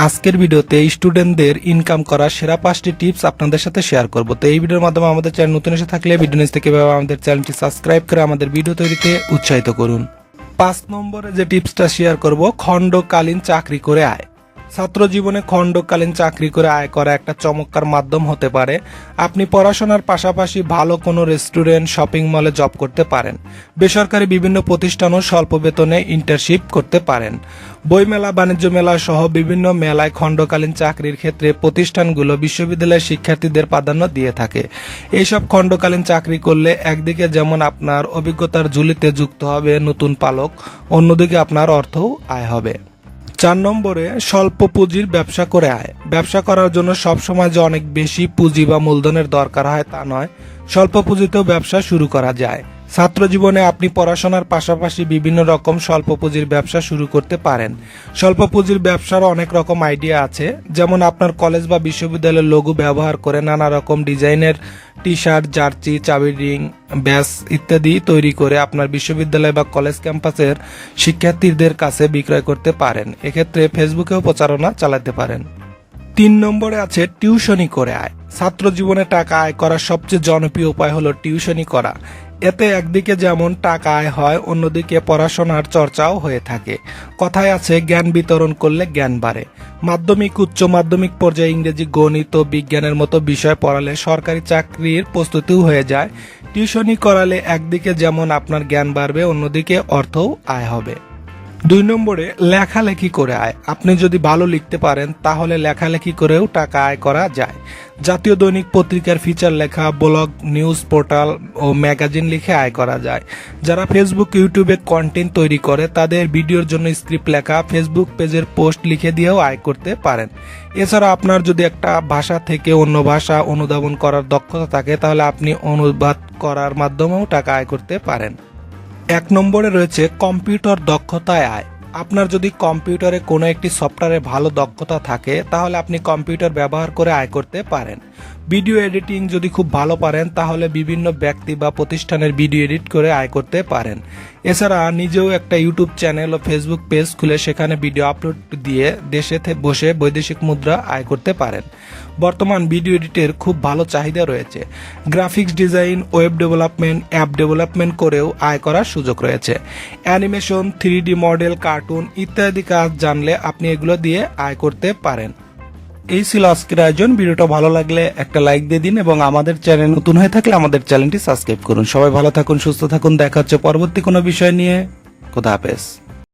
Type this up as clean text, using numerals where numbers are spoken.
আজকের ভিডিওতে স্টুডেন্টদের ইনকাম করার সেরা 5টি টিপস আপনাদের সাথে শেয়ার করব। তো এই ভিডিওর মাধ্যমে আমাদের চ্যানেল নতুন এসে থাকলে ভিডিও নিচ থেকে আমাদের চ্যানেলটি সাবস্ক্রাইব করে আমাদের ভিডিও তৈরিতে উৎসাহিত করুন। 5 নম্বরে যে টিপসটা শেয়ার করব, খণ্ডকালীন চাকরি করে আয়। ছাত্র জীবনে খণ্ডকালীন চাকরি করে আয় করা একটা চমৎকার মাধ্যম হতে পারে। আপনি পড়াশোনার পাশাপাশি ভালো কোনো রেস্টুরেন্ট, শপিং মলে জব করতে পারেন। বেসরকারি বিভিন্ন প্রতিষ্ঠানও স্বল্প বেতনে ইন্টার্নশিপ করতে পারেন। বইমেলা, বাণিজ্য মেলা সহ বিভিন্ন মেলায় খণ্ডকালীন চাকরির ক্ষেত্রে প্রতিষ্ঠানগুলো বিশ্ববিদ্যালয়ের শিক্ষার্থীদের প্রাধান্য দিয়ে থাকে। এইসব খণ্ডকালীন চাকরি করলে একদিকে যেমন আপনার অভিজ্ঞতার ঝুলিতে যুক্ত হবে নতুন পালক, অন্যদিকে আপনার অর্থও আয় হবে। 4 নম্বরে স্বল্প পুঁজির ব্যবসা করে আয়। ব্যবসা করার জন্য সবসময় যে অনেক বেশি পুঁজি বা মূলধনের দরকার হয় তা নয়, স্বল্প পুঁজিতেও ব্যবসা শুরু করা যায়। ছাত্র জীবনে আপনি পড়াশোনার পাশাপাশি বিভিন্ন রকম স্বল্প পুঁজির ব্যবসা শুরু করতে পারেন। স্বল্প পুঁজির ব্যবসার অনেক রকম আইডিয়া আছে, যেমন আপনার কলেজ বা বিশ্ববিদ্যালয়ের লোগো ব্যবহার করে নানা রকম ডিজাইনের টি শার্ট, জার্সি, চাবি রিং, ব্যাস ইত্যাদি তৈরি করে আপনার বিশ্ববিদ্যালয় বা কলেজ ক্যাম্পাসের শিক্ষার্থীদের কাছে বিক্রয় করতে পারেন। এক্ষেত্রে ফেসবুকেও প্রচারণা চালাতে পারেন। 3 নম্বরে আছে টিউশনি করে আয়। ছাত্র জীবনে টাকা আয় করার সবচেয়ে জনপ্রিয় উপায় হলো টিউশনি করা। এতে একদিকে যেমন টাকা আয় হয়, অন্যদিকে পড়াশোনার চর্চাও হয়ে থাকে। কথায় আছে, জ্ঞান বিতরণ করলে জ্ঞান বাড়ে। মাধ্যমিক, উচ্চ মাধ্যমিক পর্যায়ে ইংরেজি, গণিত ও বিজ্ঞানের মতো বিষয় পড়ালে সরকারি চাকরির প্রস্তুতিও হয়ে যায়। টিউশনি করালে একদিকে যেমন আপনার জ্ঞান বাড়বে, অন্যদিকে অর্থও আয় হবে। 2 নম্বরে লেখালেখি করে আয়। আপনি যদি ভালো লিখতে পারেন তাহলে লেখালেখি করেও টাকা আয় করা যায়। জাতীয় দৈনিক পত্রিকার ফিচার লেখা, ব্লগ, নিউজ পোর্টাল ও ম্যাগাজিন লিখে আয় করা যায়। যারা ফেসবুক, ইউটিউবে কন্টেন্ট তৈরি করে তাদের ভিডিওর জন্য স্ক্রিপ্ট লেখা, ফেসবুক পেজের পোস্ট লিখে দিয়েও আয় করতে পারেন। এছাড়া আপনার যদি একটা ভাষা থেকে অন্য ভাষা অনুধাবন করার দক্ষতা থাকে তাহলে আপনি অনুবাদ করার মাধ্যমেও টাকা আয় করতে পারেন। 1 নম্বরে রয়েছে কম্পিউটার দক্ষতায় আয়। আপনার যদি কম্পিউটারে কোনো একটি সফটওয়্যারে ভালো দক্ষতা থাকে তাহলে আপনি কম্পিউটার ব্যবহার করে আয় করতে পারেন। ভিডিও এডিটিং যদি খুব ভালো পারেন তাহলে বিভিন্ন ব্যক্তি বা প্রতিষ্ঠানের ভিডিও এডিট করে আয় করতে পারেন। এছাড়া নিজেও একটা ইউটিউব চ্যানেল ও ফেসবুক পেজ খুলে সেখানে ভিডিও আপলোড দিয়ে দেশে বসে বৈদেশিক মুদ্রা আয় করতে পারেন। বর্তমান ভিডিও এডিটের খুব ভালো চাহিদা রয়েছে। Graphics design, web development, app development করেও আয় করার সুযোগ রয়েছে। অ্যানিমেশন, 3D মডেল, কার্টুন ইত্যাদি কাজ জানলে আপনি এগুলো দিয়ে আয় করতে পারেন। এই ছিল আজকের আয়োজন। ভিডিওটা ভালো লাগলে একটা লাইক দিয়ে দিন এবং আমাদের চ্যানেল নতুন হয়ে থাকলে আমাদের চ্যানেলটি সাবস্ক্রাইব করুন। সবাই ভালো থাকুন, সুস্থ থাকুন। দেখা হচ্ছে পরবর্তী কোনো বিষয় নিয়ে। খোদা হাফেজ।